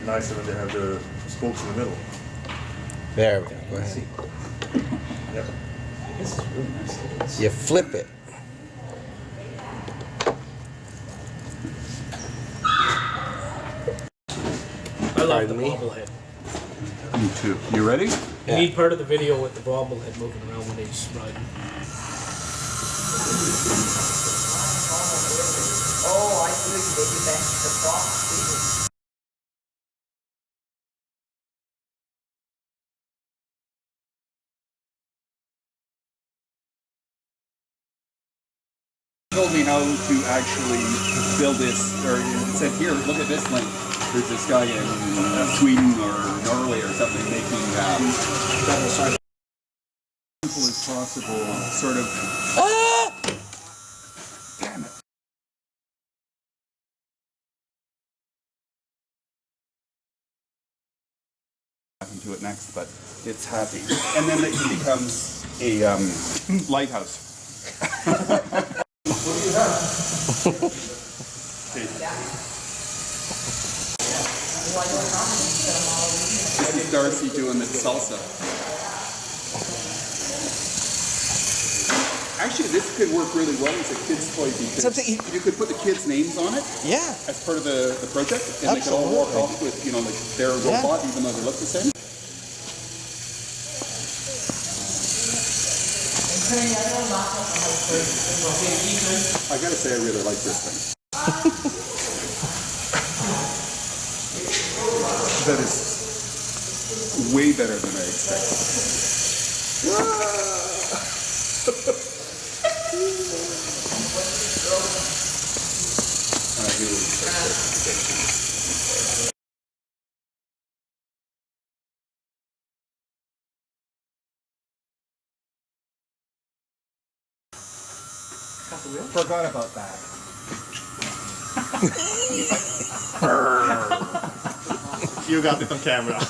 Nicer when they have the spokes in the middle. There we go. Go ahead. Yep. This is really nice. You flip it. I love the Pardon me? bobblehead. Me too. You ready? You need part of the video with the bobblehead moving around when he's riding. Oh, I see what you did. You bent the box. Told me how to actually build this, or it said here, look at this link. There's this guy in Sweden or Norway or something making simple as possible, sort of. Damn it. To it next, but it's happy, and then it becomes a lighthouse. What do you have? This is Darcy doing the salsa. Actually, this could work really well as a kid's toy because you could put the kids' names on it. Yeah. As part of the project, and they could all walk off with, you know, like their robot, even though they look the same. I gotta say, I really like this thing. That is way better than I expected. Forgot about that. You got it on camera.